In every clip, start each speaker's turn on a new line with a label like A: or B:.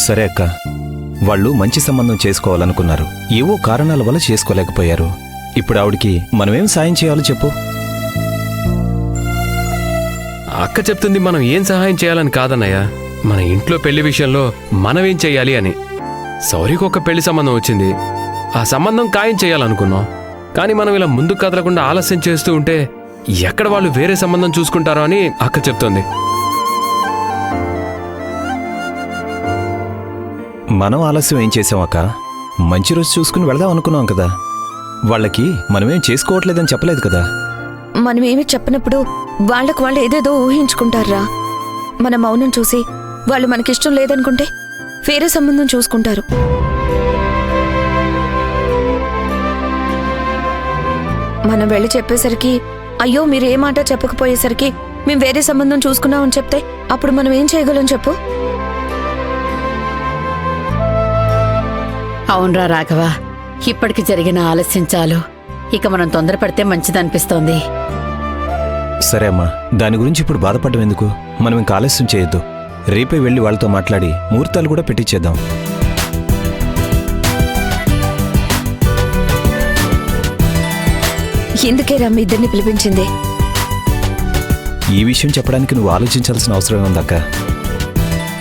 A: సరే అక్క, వాళ్ళు మంచి సంబంధం చేసుకోవాలనుకున్నారు, ఏవో కారణాల వల్ల చేసుకోలేకపోయారు. ఇప్పుడు ఆవిడికి మనమేం సాయం చేయాలో చెప్పు.
B: అక్క చెప్తుంది మనం ఏం సహాయం చేయాలని కాదన్నయ్య, మన ఇంట్లో పెళ్లి విషయంలో మనమేం చెయ్యాలి అని. సౌరికి ఒక పెళ్లి సంబంధం వచ్చింది, ఆ సంబంధం ఖాయం చేయాలనుకున్నాం. కానీ మనం ఇలా ముందుకు కదలకుండా ఆలస్యం చేస్తూ ఉంటే ఎక్కడ వాళ్ళు వేరే సంబంధం చూసుకుంటారో అని అక్క చెప్తోంది.
A: మనం ఆలస్యం ఏం చేసాం అక్క, మంచి రోజు చూసుకుని వెళదాం అనుకున్నాం కదా. వాళ్ళకి మనమేం చేసుకోవట్లేదని చెప్పలేదు కదా.
C: మనమేమి చెప్పినప్పుడు వాళ్లకు వాళ్ళు ఏదేదో ఊహించుకుంటారా. మన మౌనం చూసి వాళ్ళు మనకిష్టం లేదనుకుంటే వేరే సంబంధం చూసుకుంటారు. మనం వెళ్ళి చెప్పేసరికి అయ్యో మీరు ఏ మాట చెప్పకపోయేసరికి మేము వేరే సంబంధం చూసుకున్నామని చెప్తే అప్పుడు మనం ఏం చేయగలం చెప్పు.
D: అవునరా రాఘవ, ఇప్పటికి జరిగిన ఆలస్యం చాలు. ఇక మనం తొందరపడితే మంచిదనిపిస్తోంది.
A: సరే అమ్మా, దాని గురించి ఇప్పుడు బాధపడడం ఎందుకు. మనం ఇంకా ఆలస్యం చేయొద్దు. రేపే వెళ్ళి వాళ్ళతో మాట్లాడి ముహూర్తాలు కూడా పెట్టించేద్దాం.
C: ఎందుకేరా మీ ఇద్దరిని పిలిపించింది?
A: ఈ విషయం చెప్పడానికి నువ్వు ఆలోచించాల్సిన అవసరం ఉందక్క.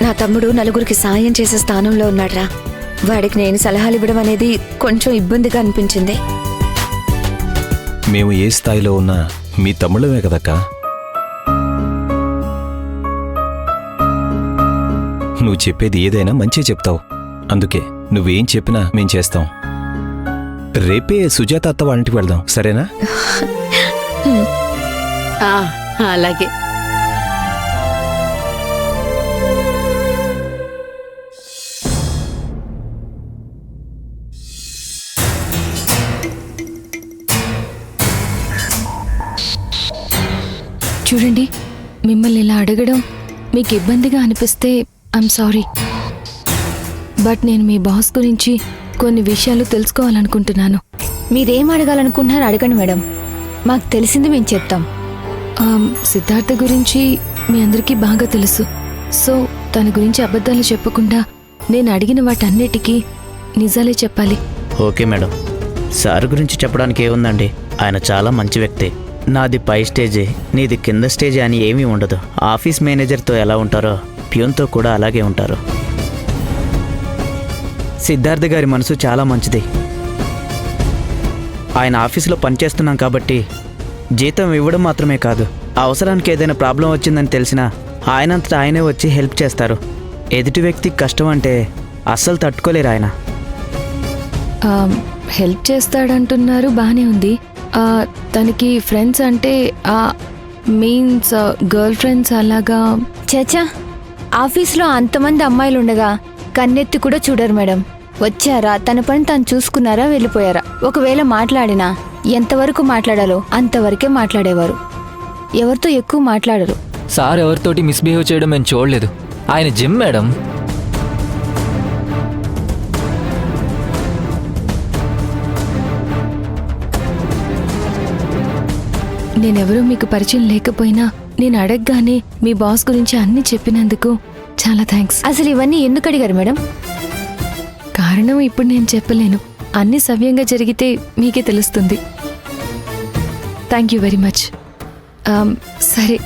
C: నా తమ్ముడు నలుగురికి సాయం చేసే స్థానంలో ఉన్నాడ్రా. వాడికి నేను సలహాలు ఇవ్వడం అనేది కొంచెం ఇబ్బందిగా అనిపించింది.
A: మేము ఏ స్థాయిలో ఉన్నా మీ తమ్ముళ్ళమే కదక్క. నువ్వు చెప్పేది ఏదైనా మంచి చెప్తావు, అందుకే నువ్వేం చెప్పినా మేం చేస్తాం. రేపే సుజాత అత్త వాళ్ళ ఇంటికి వెళ్దాం, సరేనా?
D: అలాగే.
E: చూడండి, మిమ్మల్ని ఇలా అడగడం మీకు ఇబ్బందిగా అనిపిస్తే ఐఎమ్ సారీ. బట్ నేను మీ బాస్ గురించి కొన్ని విషయాలు తెలుసుకోవాలనుకుంటున్నాను.
F: మీరేం అడగాలనుకుంటున్నారు అడగండి మేడం, మాకు తెలిసింది మేము చెప్తాం.
E: సిద్ధార్థ గురించి మీ అందరికీ బాగా తెలుసు. సో తన గురించి అబద్ధాలు చెప్పకుండా నేను అడిగిన వాటన్నిటికీ నిజాలే చెప్పాలి.
G: ఓకే మేడం, సార్ గురించి చెప్పడానికి ఏముందండి, ఆయన చాలా మంచి వ్యక్తి. నాది పై స్టేజే, నీది కింద స్టేజే అని ఏమీ ఉండదు. ఆఫీస్ మేనేజర్తో ఎలా ఉంటారో ప్యూన్తో కూడా అలాగే ఉంటారు. సిద్ధార్థ గారి మనసు చాలా మంచిది. ఆయన ఆఫీసులో పనిచేస్తున్నాం కాబట్టి జీతం ఇవ్వడం మాత్రమే కాదు, అవసరానికి ఏదైనా ప్రాబ్లం వచ్చిందని తెలిసినా ఆయనంతటా ఆయనే వచ్చి హెల్ప్ చేస్తారు. ఎదుటి వ్యక్తికి కష్టం అంటే అస్సలు తట్టుకోలేరు ఆయన.
E: హెల్ప్ చేస్తాడంటున్నారు, బానే ఉంది. తనకి ఫ్రెండ్స్ అంటే మీన్స్ గర్ల్ ఫ్రెండ్స్ అలాగా?
F: చచా, ఆఫీస్లో అంతమంది అమ్మాయిలు ఉండగా కన్నెత్తి కూడా చూడరు మేడం. వచ్చారా, తన పని తను చూసుకున్నారా, వెళ్ళిపోయారా. ఒకవేళ మాట్లాడినా ఎంతవరకు మాట్లాడాలో అంతవరకే మాట్లాడేవారు, ఎవరితో ఎక్కువ మాట్లాడరు.
H: సార్ ఎవరితోటి మిస్బిహేవ్ చేయడం మేము చూడలేదు. ఆయన జిమ్ మేడం.
E: నేనెవరూ మీకు పరిచయం లేకపోయినా నేను అడగగానే మీ బాస్ గురించి అన్నీ చెప్పినందుకు చాలా థ్యాంక్స్.
F: అసలు ఇవన్నీ ఎందుకు అడిగారు మేడం?
E: కారణం ఇప్పుడు నేను చెప్పలేను, అన్నీ సవ్యంగా జరిగితే మీకే తెలుస్తుంది. Thank you very much. సరే,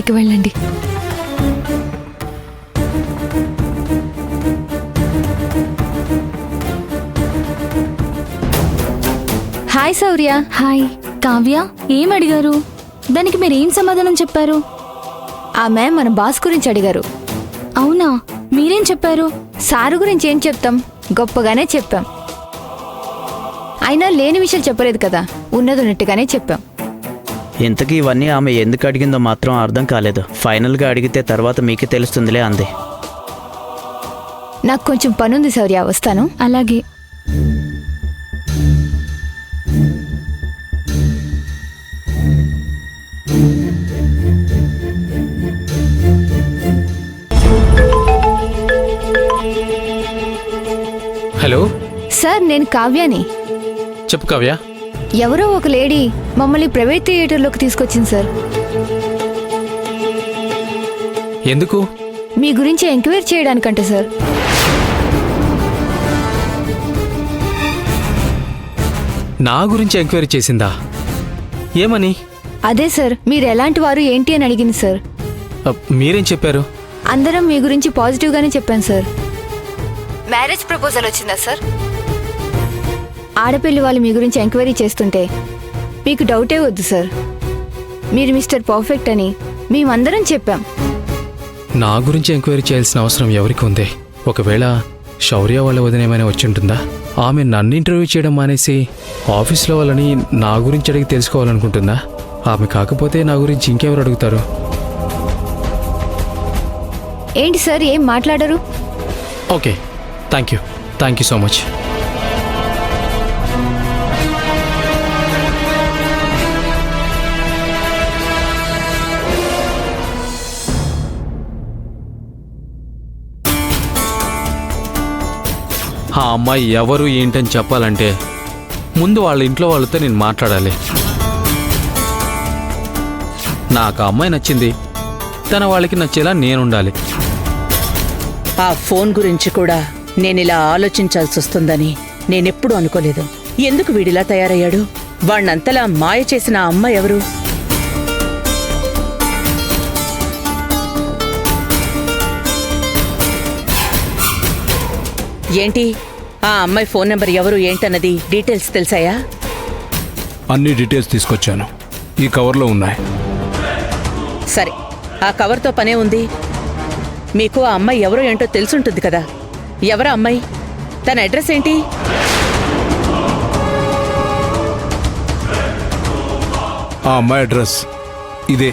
E: ఇక వెళ్ళండి.
F: హాయ్ శౌర్య.
I: హాయ్ కావ్య. ఏం అడిగారు? దానికి మీరేం సమాధానం చెప్పారు?
F: ఆమె మన బాస్ గురించి అడిగారు.
I: అవునా, మీరేం చెప్పారు?
F: సారు గురించి ఏం చెప్తాం, గొప్పగానే చెప్పాం. అయినా లేని విషయాలు చెప్పలేదు కదా, ఉన్నట్టుగానే చెప్పాం.
G: ఇంతకీ ఇవన్నీ ఆమె ఎందుకు అడిగిందో మాత్రం అర్థం కాలేదు. ఫైనల్గా అడిగితే తర్వాత మీకే తెలుస్తుందిలే అంది.
F: నాకు కొంచెం పనుంది శౌర్య, వస్తాను.
I: అలాగే.
B: హలో
F: సార్, నేను కావ్యాని.
B: చెప్పు కావ్య.
F: ఎవరో ఒక లేడీ మమ్మల్ని ప్రైవేట్ థియేటర్లోకి తీసుకొచ్చింది సార్.
B: ఎందుకు?
F: మీ గురించి ఎంక్వైరీ చేయడానికంట సార్.
J: నా గురించి ఎంక్వైరీ చేసిందా? ఏమని?
F: అదే సార్, మీరు ఎలాంటి వారు ఏంటి అని అడిగింది సార్.
J: మీరేం చెప్పారు?
F: అందరం మీ గురించి పాజిటివ్గానే చెప్పాను సార్. మ్యారేజ్ ప్రపోజల్ వచ్చిందా సార్? ఆడపిల్లి వాళ్ళు మీ గురించి ఎంక్వైరీ చేస్తుంటే మీకు డౌటే వద్దు సార్. మీరు మిస్టర్ పర్ఫెక్ట్ అని మేమందరం చెప్పాం.
J: నా గురించి ఎంక్వైరీ చేయాల్సిన అవసరం ఎవరికి ఉంది? ఒకవేళ శౌర్య వాళ్ళ వదినేమైనా వచ్చి ఉంటుందా? ఆమె నన్ను ఇంటర్వ్యూ చేయడం మానేసి ఆఫీస్లో వాళ్ళని నా గురించి అడిగి తెలుసుకోవాలనుకుంటుందా? ఆమె కాకపోతే నా గురించి ఇంకెవరు అడుగుతారు?
F: ఏంటి సార్, ఏం మాట్లాడరు?
J: Okay, thank you so much. ఆ అమ్మాయి ఎవరు ఏంటని చెప్పాలంటే ముందు వాళ్ళ ఇంట్లో వాళ్ళతో నేను మాట్లాడాలి. నాకు ఆ అమ్మాయి నచ్చింది, తన వాళ్ళకి నచ్చేలా నేనుండాలి.
K: ఆ ఫోన్ గురించి కూడా నేనిలా ఆలోచించాల్సి వస్తుందని నేనెప్పుడూ అనుకోలేదు. ఎందుకు వీడిలా తయారయ్యాడు? వాణ్ణంతలా మాయ చేసిన ఆ అమ్మాయి ఎవరు? ఏంటి, ఆ అమ్మాయి ఫోన్ నెంబర్ ఎవరు ఏంటన్నది డీటెయిల్స్ తెలిసాయా?
L: అన్ని డీటెయిల్స్ తీసుకొచ్చాను, ఈ కవర్లో ఉన్నాయి.
K: సరే, ఆ కవర్తో పనే ఉంది. మీకు ఆ అమ్మాయి ఎవరో ఏంటో తెలుసుంటుంది కదా. ఎవరా అమ్మాయి? తన అడ్రస్ ఏంటి?
L: ఆ అమ్మాయి అడ్రస్ ఇదే.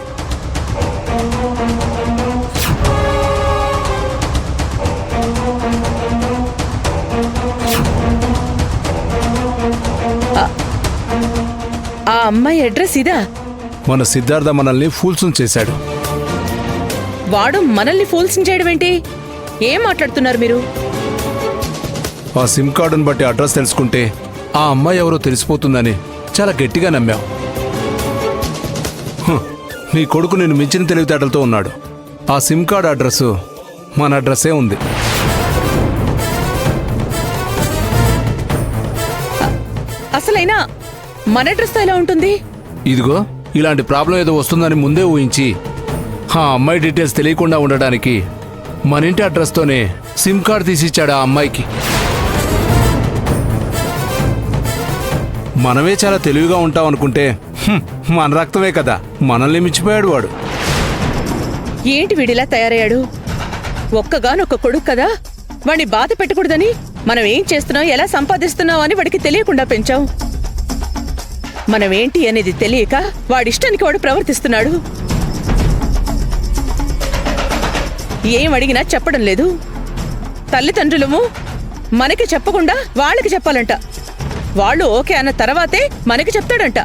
K: ఆ అమ్మాయి అడ్రస్ ఇదా?
L: మన సిద్ధార్థ మనల్ని ఫూల్స్ని చేశాడు.
K: వాడు మనల్ని ఫూల్స్ చేయడం ఏంటి? ఏం మాట్లాడుతున్నారు మీరు?
L: ఆ సిమ్ కార్డును బట్టి అడ్రస్ తెలుసుకుంటే ఆ అమ్మాయి ఎవరో తెలిసిపోతుందని చాలా గట్టిగా నమ్మావు. నీ కొడుకు నేను మించిన తెలివితేటలతో ఉన్నాడు. ఆ సిమ్ కార్డు అడ్రస్ మన అడ్రస్సే ఉంది.
K: అసలైనా మన అడ్రస్ ఎలా ఉంటుంది?
L: ఇదిగో ఇలాంటి ప్రాబ్లం ఏదో వస్తుందని ముందే ఊహించి ఆ అమ్మాయి డీటెయిల్స్ తెలియకుండా ఉండడానికి మన ఇంటి అడ్రస్తోనే సిమ్ కార్డు తీసిచ్చాడు ఆ అమ్మాయికి. మనమే చాలా తెలివిగా ఉంటాం అనుకుంటే మన రక్తమే కదా, మనల్ని మించిపోయాడు వాడు.
K: ఏంటి వీడిలా తయారయ్యాడు? ఒక్కగానొక్క కొడుకు కదా, వాడిని బాధ పెట్టకూడదని మనం ఏం చేస్తున్నాం, ఎలా సంపాదిస్తున్నాం అని వాడికి తెలియకుండా పెంచాం. మనమేంటి అనేది తెలియక వాడిష్టానికి వాడు ప్రవర్తిస్తున్నాడు. ఏం అడిగినా చెప్పడం లేదు. తల్లిదండ్రులము మనకి చెప్పకుండా వాళ్ళకి చెప్పాలంట. వాళ్ళు ఓకే అన్న తర్వాతే మనకి చెప్తాడంట.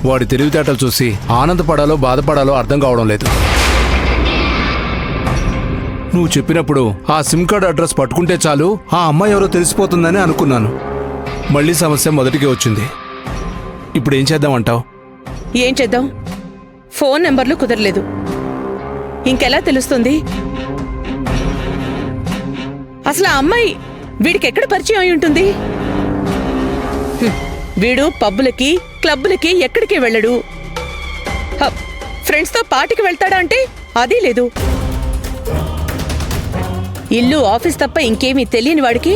L: వాడి తెలివితేటలు చూసి ఆనందపడాలో బాధపడాలో అర్థం కావడం లేదు. నువ్వు చెప్పినప్పుడు ఆ సిమ్ కార్డు అడ్రస్ పట్టుకుంటే చాలు ఆ అమ్మాయి ఎవరో తెలిసిపోతుందని అనుకున్నాను. మళ్ళీ సమస్య మొదటికే వచ్చింది. ఇప్పుడు ఏం చేద్దామంటావు?
K: ఏం చేద్దాం? ఫోన్ నెంబర్లు కుదరలేదు. ఇంకెలా తెలుస్తుంది? అసలు ఆ అమ్మాయి వీడికి ఎక్కడ పరిచయం అయి ఉంటుంది? వీడు పబ్బులకి క్లబ్బులకి ఎక్కడికి వెళ్ళడు. ఫ్రెండ్స్తో పార్టీకి వెళ్తాడా అంటే అది లేదు. ఇల్లు ఆఫీస్ తప్ప ఇంకేమీ తెలియని వాడికి